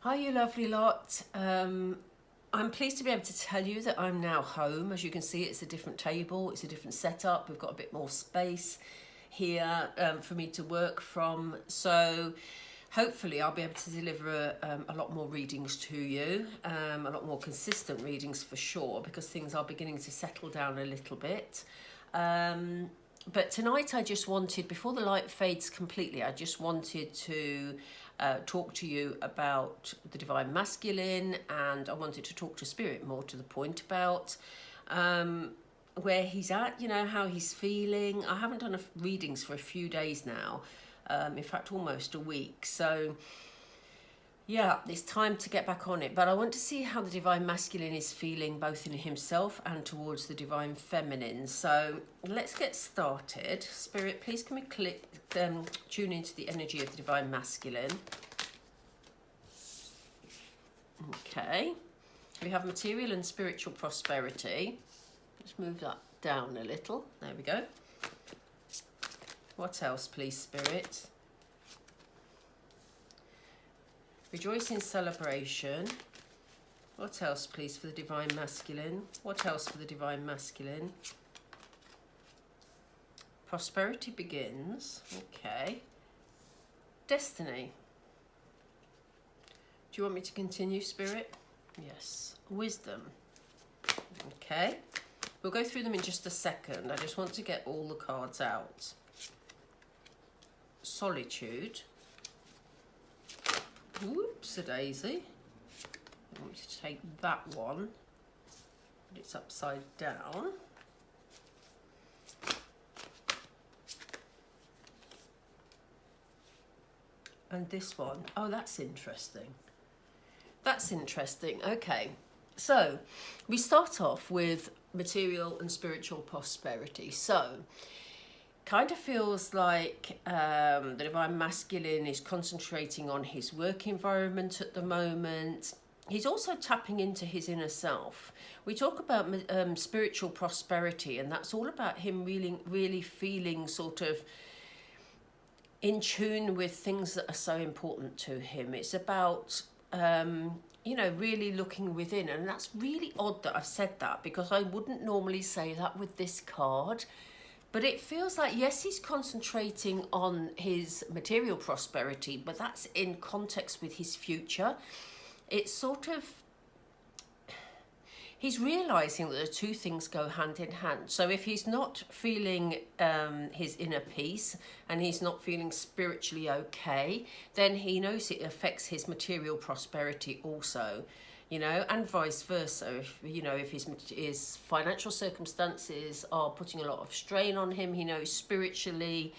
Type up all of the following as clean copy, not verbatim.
Hi, you lovely lot. I'm pleased to be able to tell you that I'm now home. As you can see, it's a different table, it's a different setup. We've got a bit more space here for me to work from. So hopefully I'll be able to deliver a lot more readings to you, a lot more consistent readings for sure, because things are beginning to settle down a little bit. But tonight I just wanted, before the light fades completely, I just wanted to talk to you about the Divine Masculine, and I wanted to talk to Spirit more to the point about where he's at, you know, how he's feeling. I haven't done readings for a few days now, in fact almost a week, so yeah, it's time to get back on it. But I want to see how the Divine Masculine is feeling, both in himself and towards the Divine Feminine. So let's get started. Spirit, please can we tune into the energy of the Divine Masculine. Okay. We have material and spiritual prosperity. Let's move that down a little. There we go. What else, please, Spirit? Rejoice in celebration. What else, please, for the Divine Masculine? What else for the Divine Masculine? Prosperity begins. Okay. Destiny. Do you want me to continue, Spirit? Yes. Wisdom. Okay. We'll go through them in just a second. I just want to get all the cards out. Solitude. Oops, a daisy. I want to take that one, but it's upside down. And this one, oh, that's interesting. That's interesting. Okay, so we start off with material and spiritual prosperity. So kind of feels like the Divine Masculine is concentrating on his work environment at the moment. He's also tapping into his inner self. We talk about spiritual prosperity, and that's all about him really feeling sort of in tune with things that are so important to him. It's about you know, really looking within. And that's really odd that I've said that, because I wouldn't normally say that with this card. But it feels like, yes, he's concentrating on his material prosperity, but that's in context with his future. It's sort of, he's realizing that the two things go hand in hand. So if he's not feeling his inner peace and he's not feeling spiritually okay, then he knows it affects his material prosperity also. You know, and vice versa. If, you know, if his financial circumstances are putting a lot of strain on him, he knows spiritually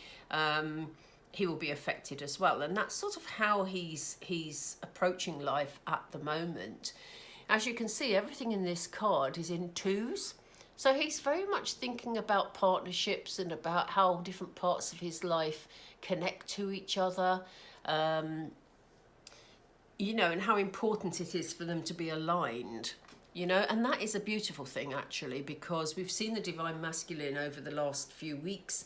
he will be affected as well. And that's sort of how he's approaching life at the moment. As you can see, everything in this card is in twos. So he's very much thinking about partnerships and about how different parts of his life connect to each other. You know, and how important it is for them to be aligned, you know, and that is a beautiful thing actually, because we've seen the Divine Masculine over the last few weeks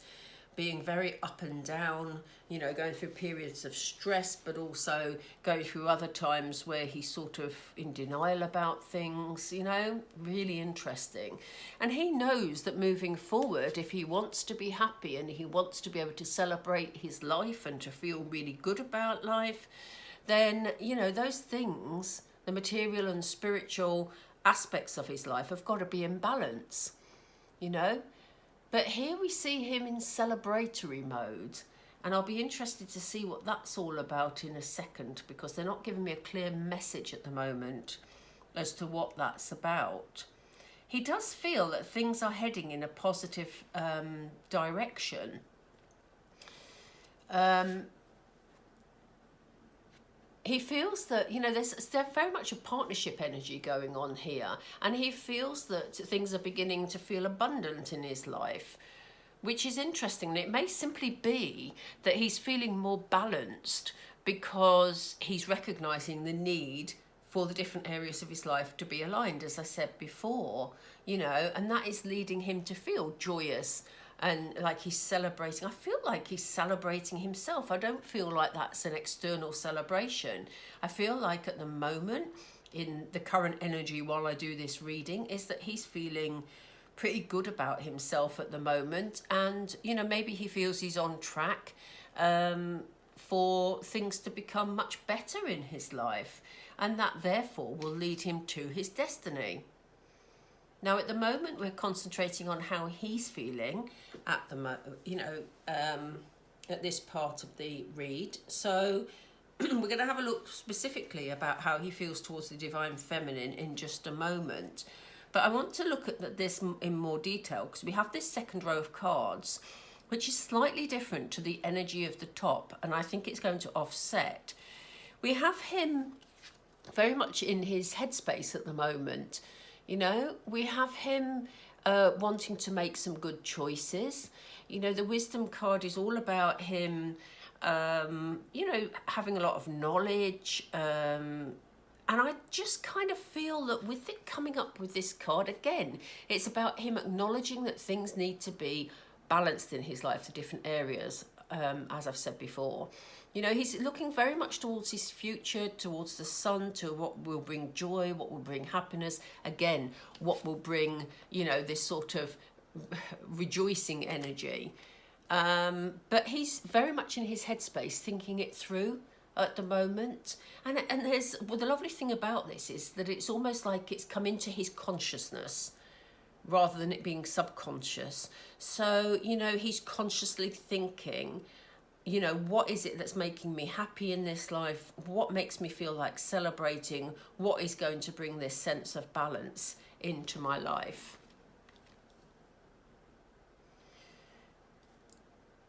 being very up and down, you know, going through periods of stress, but also going through other times where he's sort of in denial about things, you know, really interesting. And he knows that moving forward, if he wants to be happy and he wants to be able to celebrate his life and to feel really good about life, then, you know, those things, the material and spiritual aspects of his life have got to be in balance, you know. But here we see him in celebratory mode, and I'll be interested to see what that's all about in a second, because they're not giving me a clear message at the moment as to what that's about. He does feel that things are heading in a positive direction. He feels that, you know, there's very much a partnership energy going on here, and he feels that things are beginning to feel abundant in his life, which is interesting. And it may simply be that he's feeling more balanced because he's recognizing the need for the different areas of his life to be aligned, as I said before, you know, and that is leading him to feel joyous and like he's celebrating. I feel like he's celebrating himself. I don't feel like that's an external celebration. I feel like at the moment, in the current energy while I do this reading, is that he's feeling pretty good about himself at the moment, and maybe he feels he's on track for things to become much better in his life, and that therefore will lead him to his destiny. Now, at the moment, we're concentrating on how he's feeling at the at this part of the read. So we're going to have a look specifically about how he feels towards the divine feminine in just a moment. But I want to look at this in more detail, because we have this second row of cards, which is slightly different to the energy of the top, and I think it's going to offset. We have him very much in his headspace at the moment. We have him wanting to make some good choices. The wisdom card is all about him, having a lot of knowledge. And I just kind of feel that with it coming up with this card again, it's about him acknowledging that things need to be balanced in his life, the different areas, as I've said before. He's looking very much towards his future, towards the sun, to what will bring joy, what will bring happiness. Again, what will bring, this sort of rejoicing energy. But he's very much in his headspace, thinking it through at the moment. And the lovely thing about this is that it's almost like it's come into his consciousness, rather than it being subconscious. So, he's consciously thinking, what is it that's making me happy in this life? What makes me feel like celebrating? What is going to bring this sense of balance into my life?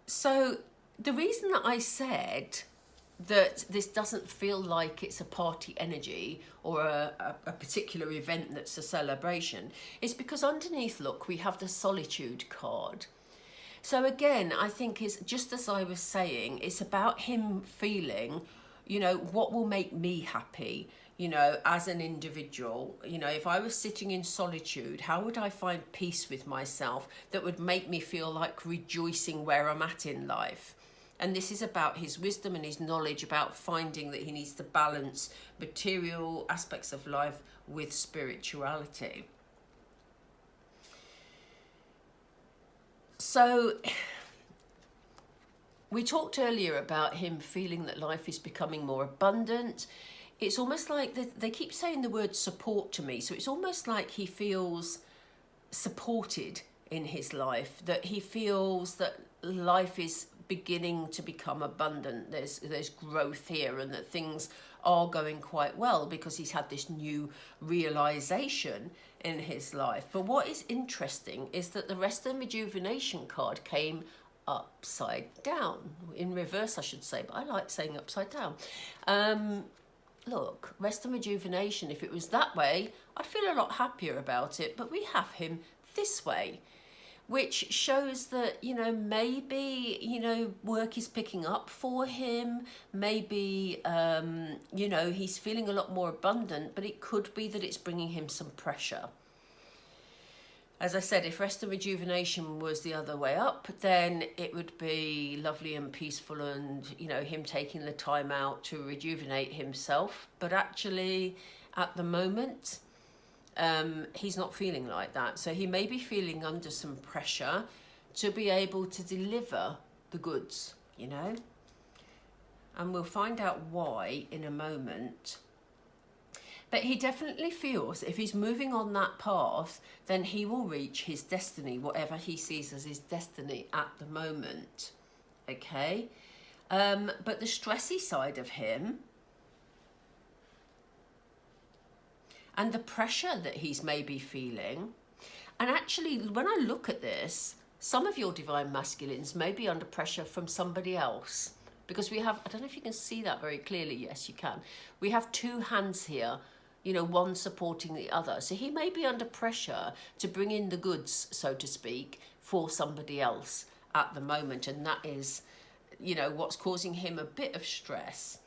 So the reason that I said that this doesn't feel like it's a party energy or a particular event that's a celebration is because underneath, look, we have the solitude card. So again, I think it's just as I was saying, it's about him feeling, what will make me happy, as an individual. If I was sitting in solitude, how would I find peace with myself that would make me feel like rejoicing where I'm at in life? And this is about his wisdom and his knowledge about finding that he needs to balance material aspects of life with spirituality. So we talked earlier about him feeling that life is becoming more abundant. It's almost like they keep saying the word support to me. So it's almost like he feels supported in his life, that he feels that life is beginning to become abundant. There's growth here, and that things are going quite well because he's had this new realization in his life. But what is interesting is that the rest of the rejuvenation card came upside down, in reverse I should say, but I like saying upside down. Look, rest and rejuvenation, if it was that way, I'd feel a lot happier about it, but we have him this way, which shows that, maybe, work is picking up for him. Maybe, he's feeling a lot more abundant, but it could be that it's bringing him some pressure. As I said, if rest and rejuvenation was the other way up, then it would be lovely and peaceful and, him taking the time out to rejuvenate himself. But actually, at the moment, he's not feeling like that. So he may be feeling under some pressure to be able to deliver the goods, And we'll find out why in a moment. But he definitely feels if he's moving on that path, then he will reach his destiny, whatever he sees as his destiny at the moment. Okay? But the stressy side of him and the pressure that he's maybe feeling, and actually when I look at this, some of your divine masculines may be under pressure from somebody else, because we have, I don't know if you can see that very clearly, yes you can, we have two hands here, one supporting the other. So he may be under pressure to bring in the goods, so to speak, for somebody else at the moment, and that is, what's causing him a bit of stress.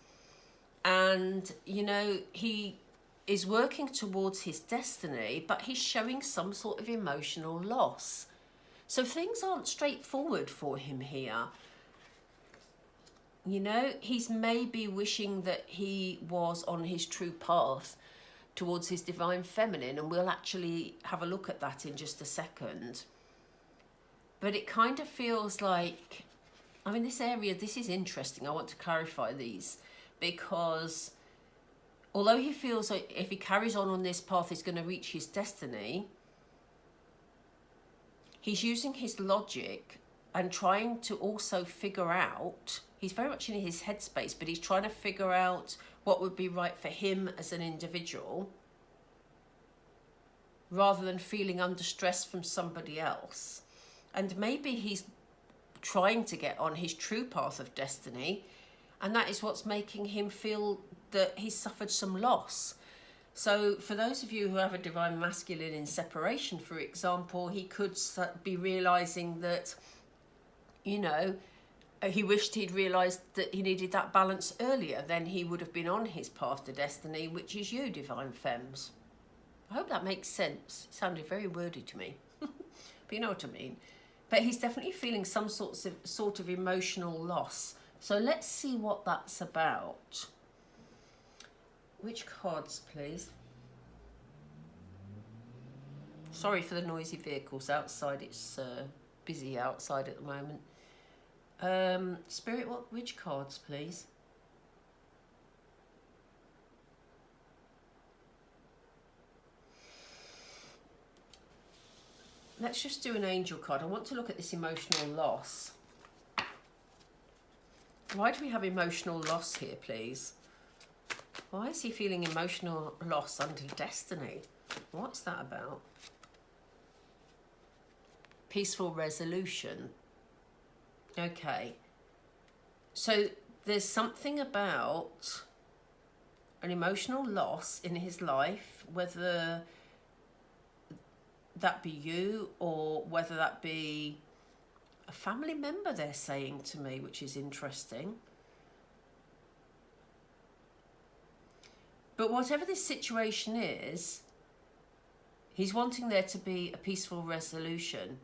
And, he is working towards his destiny, but he's showing some sort of emotional loss. So things aren't straightforward for him here. You know, he's maybe wishing that he was on his true path towards his divine feminine, and we'll actually have a look at that in just a second. But it kind of feels like, I mean, this area, this is interesting. I want to clarify these, because although he feels like if he carries on this path, he's going to reach his destiny, he's using his logic and trying to also figure out, he's very much in his headspace, but he's trying to figure out what would be right for him as an individual, rather than feeling under stress from somebody else. And maybe he's trying to get on his true path of destiny, and that is what's making him feel that he's suffered some loss. So for those of you who have a divine masculine in separation, for example, he could be realizing that, you know, he wished he'd realised that he needed that balance earlier. Then he would have been on his path to destiny, which is you, divine Fems. I hope that makes sense. It sounded very wordy to me, but you know what I mean. But he's definitely feeling some sort of emotional loss. So let's see what that's about. Which cards, please? Sorry for the noisy vehicles outside. It's busy outside at the moment. Spirit, which cards, please? Let's just do an angel card. I want to look at this emotional loss. Why do we have emotional loss here, please? Why is he feeling emotional loss under destiny? What's that about? Peaceful resolution. Okay. So there's something about an emotional loss in his life, whether that be you or whether that be a family member, they're saying to me, which is interesting. But whatever this situation is, he's wanting there to be a peaceful resolution.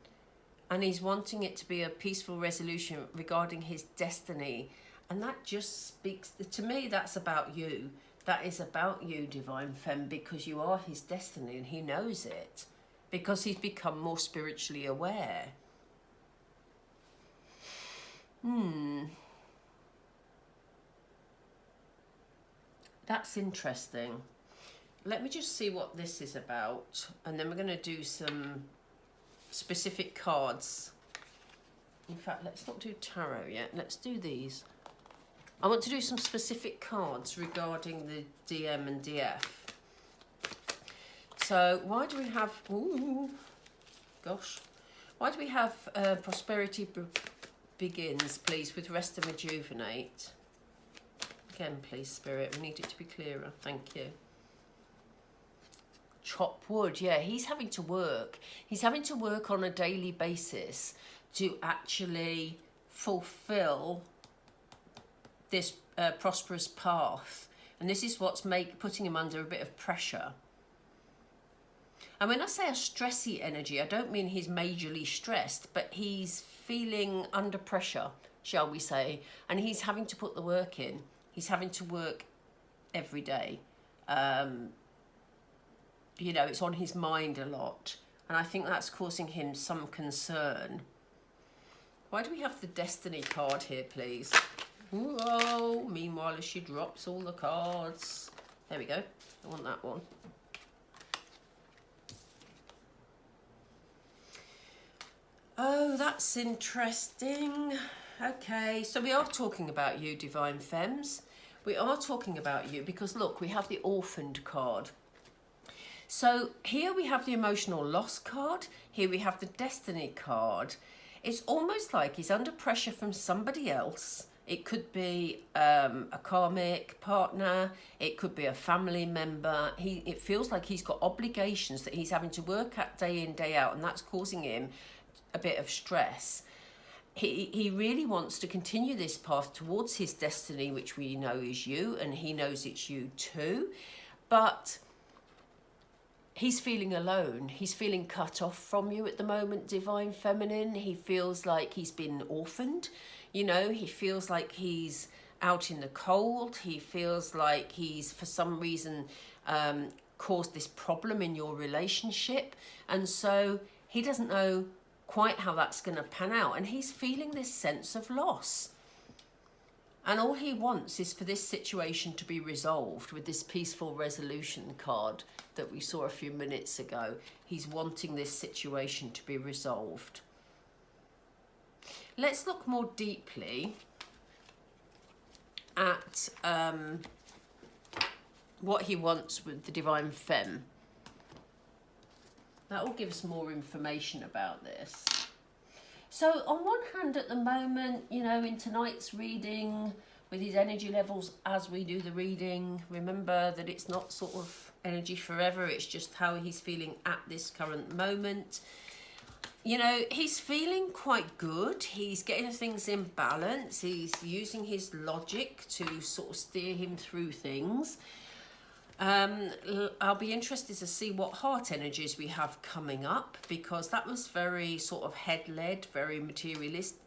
And he's wanting it to be a peaceful resolution regarding his destiny. And that just speaks, to me, that's about you. That is about you, divine Femme, because you are his destiny and he knows it. Because he's become more spiritually aware. That's interesting. Let me just see what this is about. And then we're going to do some specific cards. In fact, let's not do tarot yet. Let's do these. I want to do some specific cards regarding the DM and DF. So why do we have... Ooh, gosh. Why do we have Prosperity Begins, please, with Rest and Rejuvenate? Again, please, Spirit. We need it to be clearer. Thank you. Chop wood. Yeah, he's having to work. He's having to work on a daily basis to actually fulfill this prosperous path. And this is what's putting him under a bit of pressure. And when I say a stressy energy, I don't mean he's majorly stressed, but he's feeling under pressure, shall we say. And he's having to put the work in. He's having to work every day. You know, it's on his mind a lot. And I think that's causing him some concern. Why do we have the Destiny card here, please? Whoa, meanwhile, as she drops all the cards. There we go. I want that one. Oh, that's interesting. Okay, so we are talking about you, Divine Femmes. We are talking about you because, look, we have the Orphaned card. So here we have the Emotional Loss card. Here we have the Destiny card. It's almost like he's under pressure from somebody else. It could be a karmic partner. It could be a family member. It feels like he's got obligations that he's having to work at day in, day out, and that's causing him a bit of stress. He really wants to continue this path towards his destiny, which we know is you, and he knows it's you too. But he's feeling alone. He's feeling cut off from you at the moment, Divine Feminine. He feels like he's been orphaned. You know, he feels like he's out in the cold. He feels like he's, for some reason, caused this problem in your relationship. And so he doesn't know quite how that's going to pan out. And he's feeling this sense of loss. And all he wants is for this situation to be resolved with this peaceful resolution card that we saw a few minutes ago. He's wanting this situation to be resolved. Let's look more deeply at what he wants with the Divine Femme. That will give us more information about this. So on one hand, at the moment, you know, in tonight's reading, with his energy levels as we do the reading, remember that it's not sort of energy forever, it's just how he's feeling at this current moment. You know, he's feeling quite good. He's getting things in balance. He's using his logic to sort of steer him through things. I'll be interested to see what heart energies we have coming up, because that was very sort of head-led, very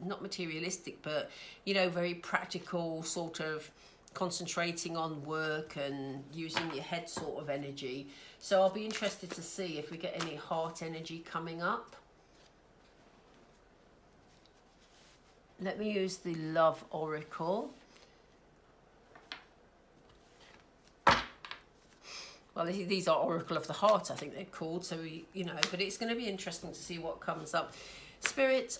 not materialistic, but, you know, very practical, sort of concentrating on work and using your head sort of energy. So I'll be interested to see if we get any heart energy coming up. Let me use the Love Oracle. Well, these are Oracle of the Heart, I think they're called. So, you know, but it's going to be interesting to see what comes up. Spirit,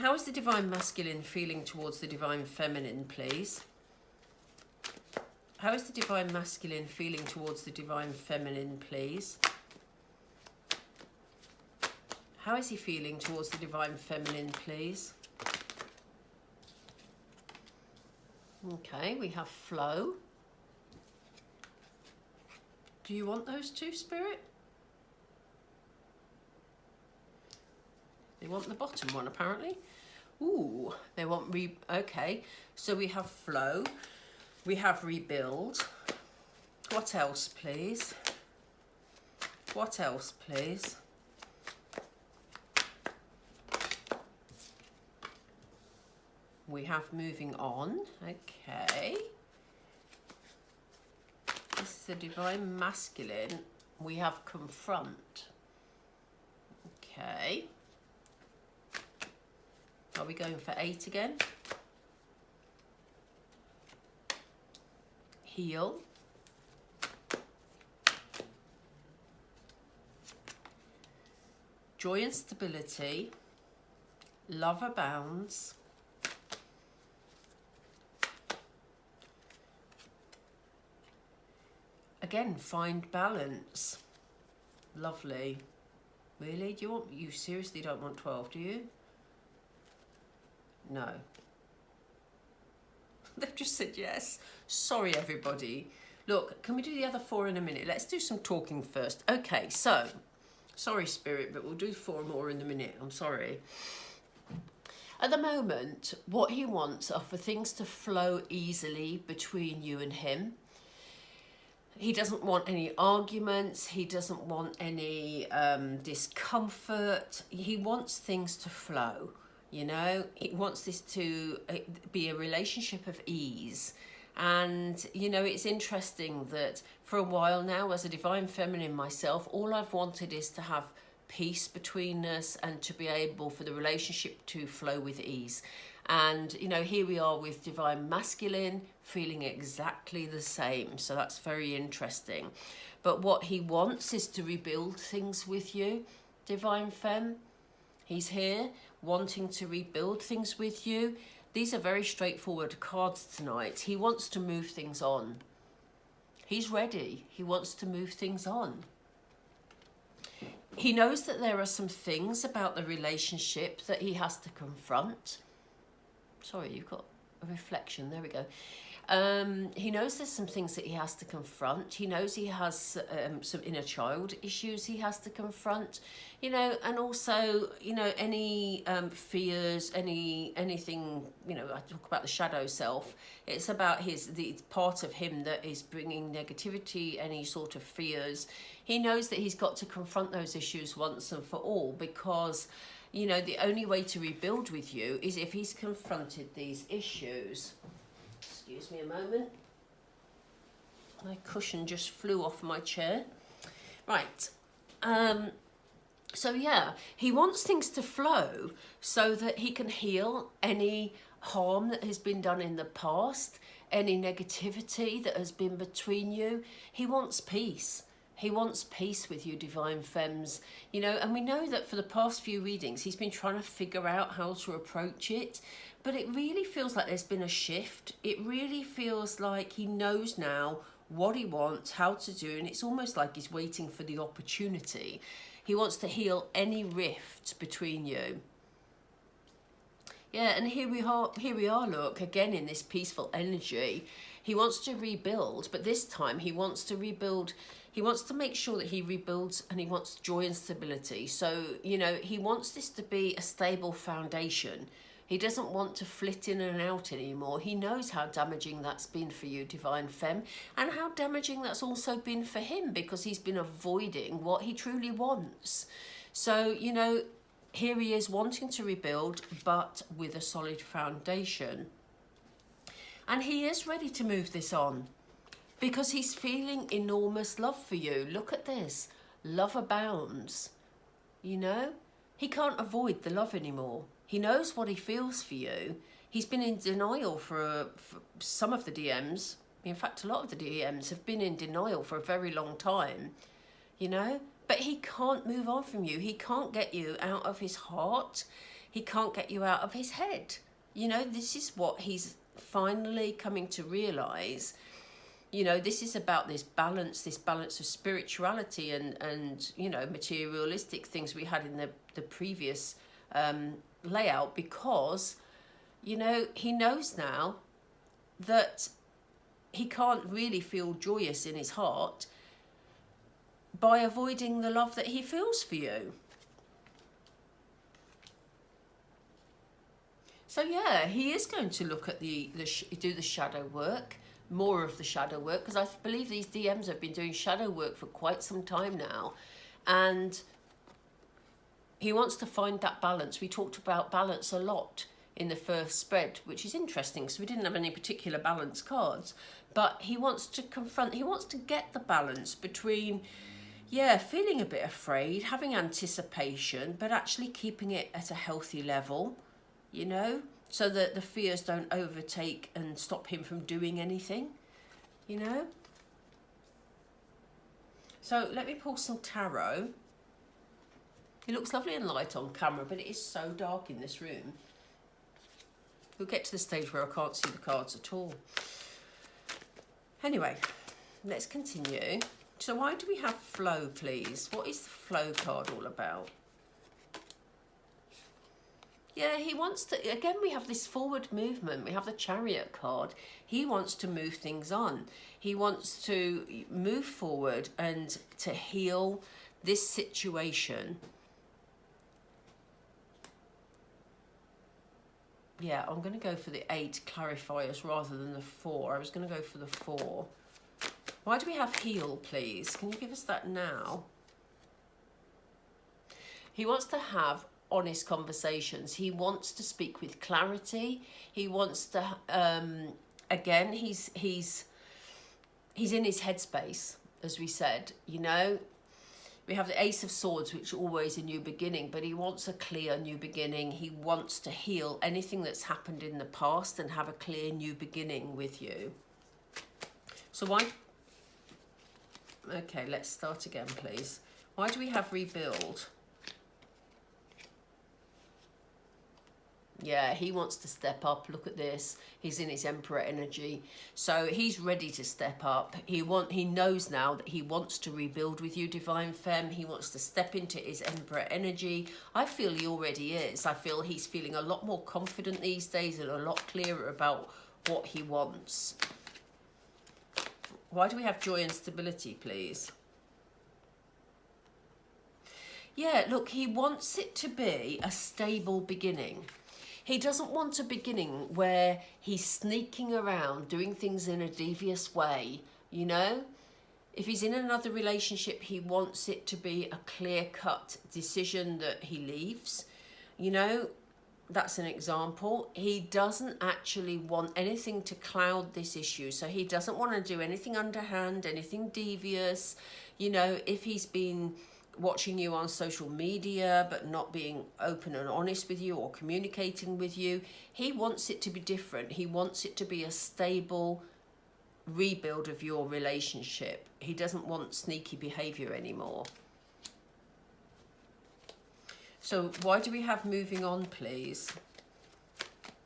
how is the Divine Masculine feeling towards the Divine Feminine, please? How is the Divine Masculine feeling towards the Divine Feminine, please? How is he feeling towards the Divine Feminine, please? Okay, we have Flow. Do you want those two, Spirit? They want the bottom one, apparently. Ooh, they want okay, so we have Flow. We have Rebuild. What else, please? What else, please? We have Moving On. Okay. This is the Divine Masculine. We have Confront. Okay. Are we going for 8 again? Heal. Joy and Stability. Love Abounds. Again, find balance. Lovely. Really? You seriously don't want 12, do you? No. They've just said yes. Sorry, everybody. Look, can we do the other 4 in a minute? Let's do some talking first. Okay, so, sorry, Spirit, but we'll do 4 more in a minute. I'm sorry. At the moment, what he wants are for things to flow easily between you and him. He doesn't want any arguments. He doesn't want any discomfort. He wants things to flow, you know. He wants this to be a relationship of ease. And, you know, it's interesting that for a while now, as a Divine Feminine myself, all I've wanted is to have peace between us and to be able for the relationship to flow with ease. And, you know, here we are with Divine Masculine feeling exactly the same. So that's very interesting. But what he wants is to rebuild things with you, Divine Femme. He's here wanting to rebuild things with you. These are very straightforward cards tonight. He wants to move things on. He's ready. He wants to move things on. He knows that there are some things about the relationship that he has to confront. Sorry, you've got a reflection. There we go. He knows there's some things that he has to confront. He knows he has some inner child issues he has to confront, you know, and also, you know, any fears, anything, you know, I talk about the shadow self. It's about the part of him that is bringing negativity, any sort of fears. He knows that he's got to confront those issues once and for all, because, you know, the only way to rebuild with you is if he's confronted these issues. Excuse me a moment. My cushion just flew off my chair. Right. So yeah, he wants things to flow so that he can heal any harm that has been done in the past, any negativity that has been between you. He wants peace. He wants peace with you, Divine Fems. You know, and we know that for the past few readings, he's been trying to figure out how to approach it. But it really feels like there's been a shift. It really feels like he knows now what he wants, how to do, and it's almost like he's waiting for the opportunity. He wants to heal any rift between you. Yeah, and here we are, look, again in this peaceful energy. He wants to rebuild, but this time he wants to rebuild. He wants to make sure that he rebuilds, and he wants joy and stability. So, you know, he wants this to be a stable foundation. He doesn't want to flit in and out anymore. He knows how damaging that's been for you, Divine Femme, and how damaging that's also been for him, because he's been avoiding what he truly wants. So, you know, here he is wanting to rebuild, but with a solid foundation. And he is ready to move this on, because he's feeling enormous love for you. Look at this. Love abounds. You know, he can't avoid the love anymore. He knows what he feels for you. He's been in denial for some of the DMs. In fact, a lot of the DMs have been in denial for a very long time, you know. But he can't move on from you. He can't get you out of his heart. He can't get you out of his head. You know, this is what he's finally coming to realise. You know, this is about this balance of spirituality and you know, materialistic things we had in the previous layout, because, you know, he knows now that he can't really feel joyous in his heart by avoiding the love that he feels for you. So yeah, he is going to look at do the shadow work, more of the shadow work, because I believe these DMs have been doing shadow work for quite some time now, and he wants to find that balance. We talked about balance a lot in the first spread, which is interesting because we didn't have any particular balance cards, but he wants to get the balance between, yeah, feeling a bit afraid, having anticipation, but actually keeping it at a healthy level, you know, so that the fears don't overtake and stop him from doing anything, you know. So let me pull some tarot. It looks lovely and light on camera, but it is so dark in this room. We'll get to the stage where I can't see the cards at all. Anyway, let's continue. So why do we have flow, please? What is the flow card all about? Yeah, he wants to, again, we have this forward movement. We have the Chariot card. He wants to move things on. He wants to move forward and to heal this situation. Yeah, I'm going to go for the 8 clarifiers rather than the 4. I was going to go for the 4. Why do we have heal, please? Can you give us that now? He wants to have honest conversations. He wants to speak with clarity. He wants to, again, he's in his headspace, as we said, you know. We have the Ace of Swords, which is always a new beginning, but he wants a clear new beginning. He wants to heal anything that's happened in the past and have a clear new beginning with you. So why... Okay, let's start again, please. Why do we have rebuild? Yeah, he wants to step up. Look at this. He's in his Emperor energy. So he's ready to step up. He knows now that he wants to rebuild with you, Divine Femme. He wants to step into his Emperor energy. I feel he already is. I feel he's feeling a lot more confident these days and a lot clearer about what he wants. Why do we have joy and stability, please? Yeah, look, he wants it to be a stable beginning. He doesn't want a beginning where he's sneaking around doing things in a devious way, you know? If he's in another relationship, he wants it to be a clear-cut decision that he leaves, you know? That's an example. He doesn't actually want anything to cloud this issue. So he doesn't want to do anything underhand, anything devious. You know, if he's been watching you on social media but not being open and honest with you or communicating with you, he wants it to be different. He wants it to be a stable rebuild of your relationship. He doesn't want sneaky behavior anymore. So why do we have moving on, please?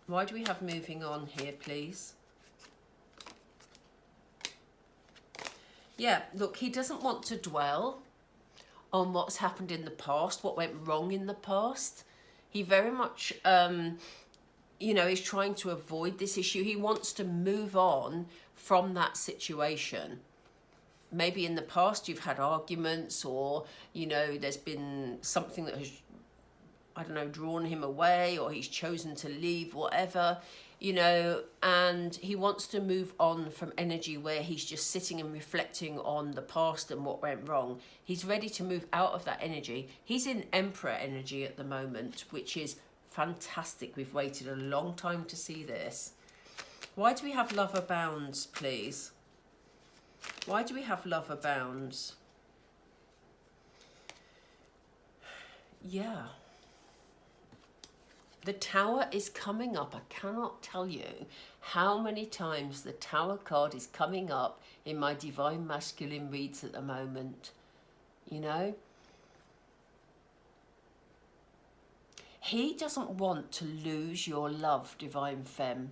Why do we have moving on here, please? Yeah, look, he doesn't want to dwell on what's happened in the past, what went wrong in the past. He very much, you know, is trying to avoid this issue. He wants to move on from that situation. Maybe in the past you've had arguments, or, you know, there's been something that has, I don't know, drawn him away, or he's chosen to leave, whatever, you know, and he wants to move on from energy where he's just sitting and reflecting on the past and what went wrong. He's ready to move out of that energy. He's in Emperor energy at the moment, which is fantastic. We've waited a long time to see this. Why do we have Lover Bounds, please? Why do we have Lover Bounds? Yeah. The Tower is coming up. I cannot tell you how many times the Tower card is coming up in my Divine Masculine reads at the moment. You know? He doesn't want to lose your love, Divine Femme.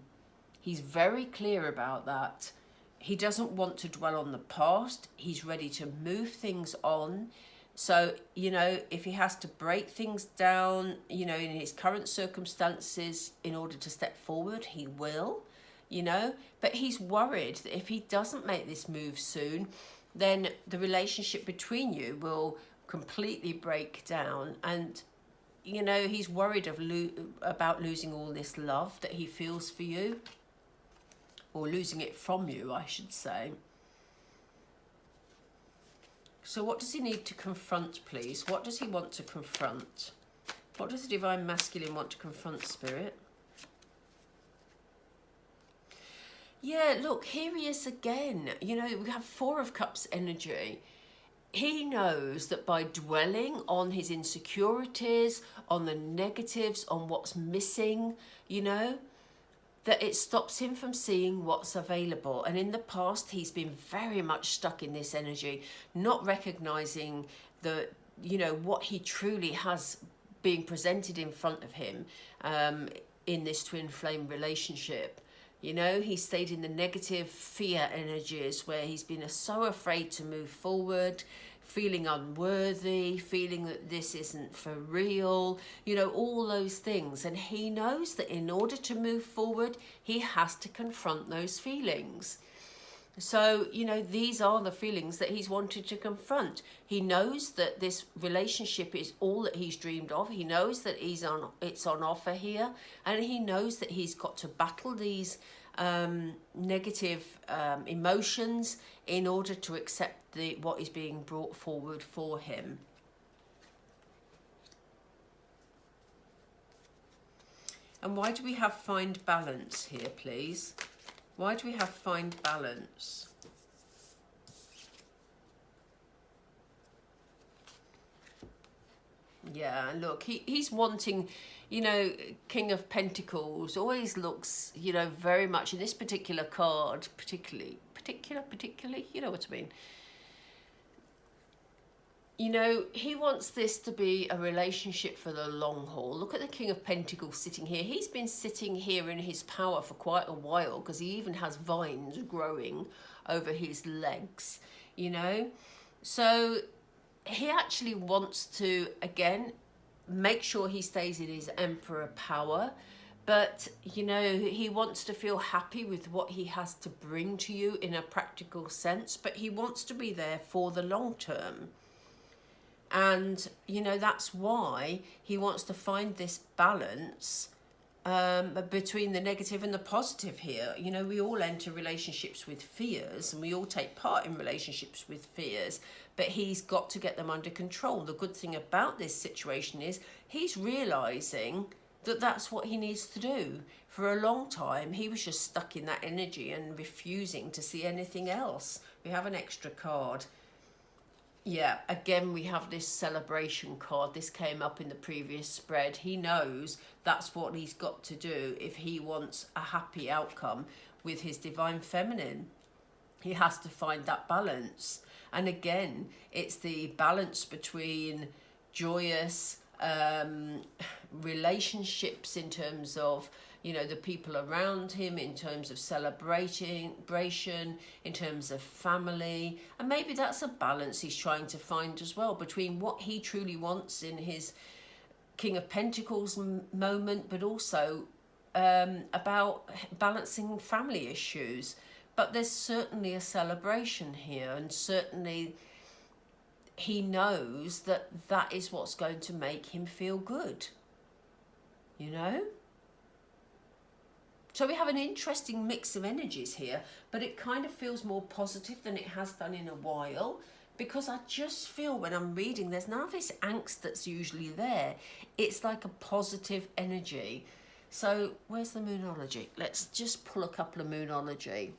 He's very clear about that. He doesn't want to dwell on the past. He's ready to move things on. So, you know, if he has to break things down, you know, in his current circumstances in order to step forward, he will, you know. But he's worried that if he doesn't make this move soon, then the relationship between you will completely break down. And, you know, he's worried about losing all this love that he feels for you. Or losing it from you, I should say. So what does he need to confront, please? What does he want to confront? What does the Divine Masculine want to confront, Spirit? Yeah, look, here he is again. You know, we have Four of Cups energy. He knows that by dwelling on his insecurities, on the negatives, on what's missing, you know, that it stops him from seeing what's available. And in the past, he's been very much stuck in this energy, not recognizing the, you know, what he truly has being presented in front of him in this twin flame relationship. You know, he stayed in the negative fear energies where he's been so afraid to move forward, feeling unworthy, feeling that this isn't for real, you know, all those things. And he knows that in order to move forward, he has to confront those feelings. So, you know, these are the feelings that he's wanted to confront. He knows that this relationship is all that he's dreamed of. He knows that it's on offer here. And he knows that he's got to battle these negative emotions in order to accept what is being brought forward for him. And why do we have Find Balance here, please? Why do we have Find Balance? Yeah, look, he's wanting, you know, King of Pentacles always looks, you know, very much in this particular card, particularly, you know what I mean. You know, he wants this to be a relationship for the long haul. Look at the King of Pentacles sitting here. He's been sitting here in his power for quite a while because he even has vines growing over his legs, you know. So he actually wants to, again, make sure he stays in his Emperor power, But, you know, he wants to feel happy with what he has to bring to you in a practical sense, but he wants to be there for the long term. And, you know, that's why he wants to find this balance between the negative and the positive here. You know, we all enter relationships with fears, and we all take part in relationships with fears, but he's got to get them under control. The good thing about this situation is he's realizing that that's what he needs to do. For a long time, he was just stuck in that energy and refusing to see anything else. We have an extra card. Yeah, again, we have this celebration card. This came up in the previous spread. He knows that's what he's got to do if he wants a happy outcome with his divine feminine. He has to find that balance. And again, it's the balance between joyous relationships in terms of, you know, the people around him, in terms of celebration, in terms of family. And maybe that's a balance he's trying to find as well between what he truly wants in his King of Pentacles moment, but also about balancing family issues. But there's certainly a celebration here, and certainly he knows that that is what's going to make him feel good, you know? So we have an interesting mix of energies here, but it kind of feels more positive than it has done in a while, because I just feel when I'm reading, there's none of this angst that's usually there. It's like a positive energy. So where's the Moonology? Let's just pull a couple of Moonology.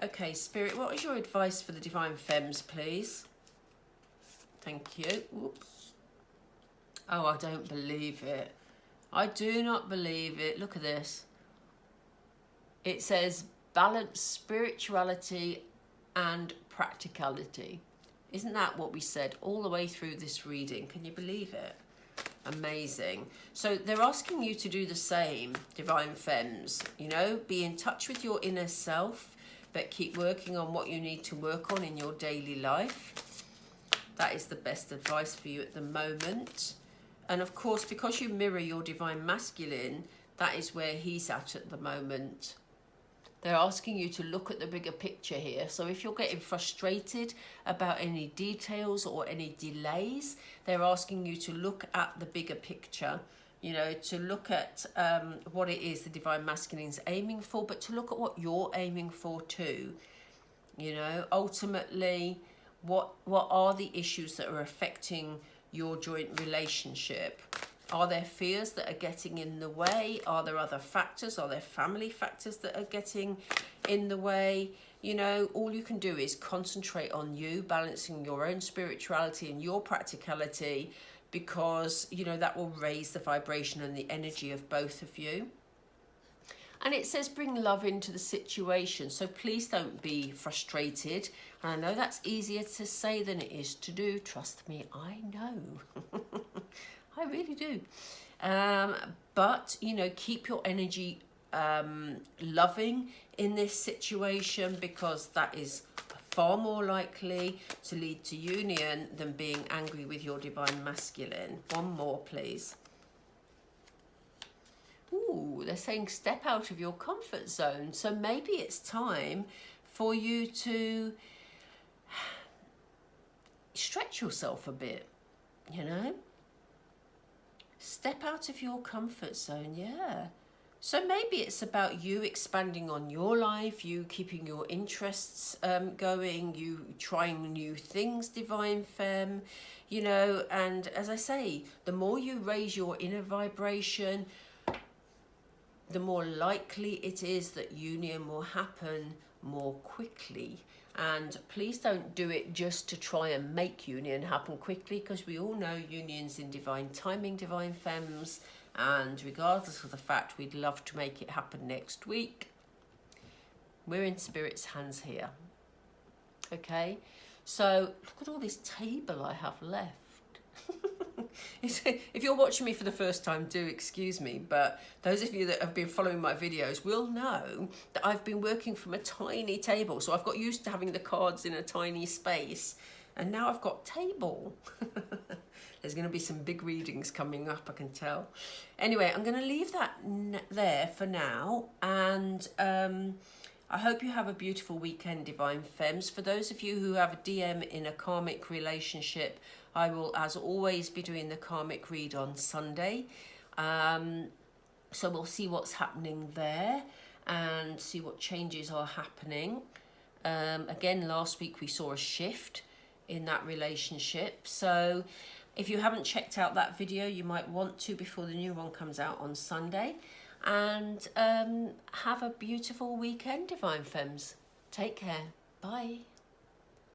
Okay, Spirit, what is your advice for the Divine Fems, please? Thank you. Oops. Oh, I don't believe it. I do not believe it. Look at this. It says balance spirituality and practicality. Isn't that what we said all the way through this reading? Can you believe it? Amazing. So they're asking you to do the same, Divine Fems. You know, be in touch with your inner self, but keep working on what you need to work on in your daily life. That is the best advice for you at the moment. And of course, because you mirror your divine masculine, that is where he's at the moment. They're asking you to look at the bigger picture here. So if you're getting frustrated about any details or any delays, they're asking you to look at the bigger picture. You know, to look at what it is the divine masculine's aiming for, but to look at what you're aiming for too. You know, ultimately, what are the issues that are affecting your joint relationship? Are there fears that are getting in the way? Are there other factors? Are there family factors that are getting in the way? You know, all you can do is concentrate on you, balancing your own spirituality and your practicality, because, you know, that will raise the vibration and the energy of both of you. And it says bring love into the situation. So please don't be frustrated. And I know that's easier to say than it is to do. Trust me, I know. I really do. But, you know, keep your energy loving in this situation, because that is far more likely to lead to union than being angry with your divine masculine. One more, please. Ooh, they're saying step out of your comfort zone. So maybe it's time for you to stretch yourself a bit, you know? Step out of your comfort zone, yeah. So maybe it's about you expanding on your life, you keeping your interests going, you trying new things, Divine Femme, you know, and as I say, the more you raise your inner vibration, the more likely it is that union will happen more quickly. And please don't do it just to try and make union happen quickly, because we all know unions in divine timing, Divine Femmes, and regardless of the fact we'd love to make it happen next week, we're in Spirit's hands here. Okay, so look at all this table I have left. If you're watching me for the first time, do excuse me, but those of you that have been following my videos will know that I've been working from a tiny table, so I've got used to having the cards in a tiny space. And now I've got table. There's going to be some big readings coming up, I can tell. Anyway, I'm going to leave that there for now. And I hope you have a beautiful weekend, Divine Fems. For those of you who have a DM in a karmic relationship, I will, as always, be doing the karmic read on Sunday. So we'll see what's happening there and see what changes are happening. Again, last week we saw a shift in that relationship. So if you haven't checked out that video, you might want to before the new one comes out on Sunday. And have a beautiful weekend, Divine Fems. Take care. Bye.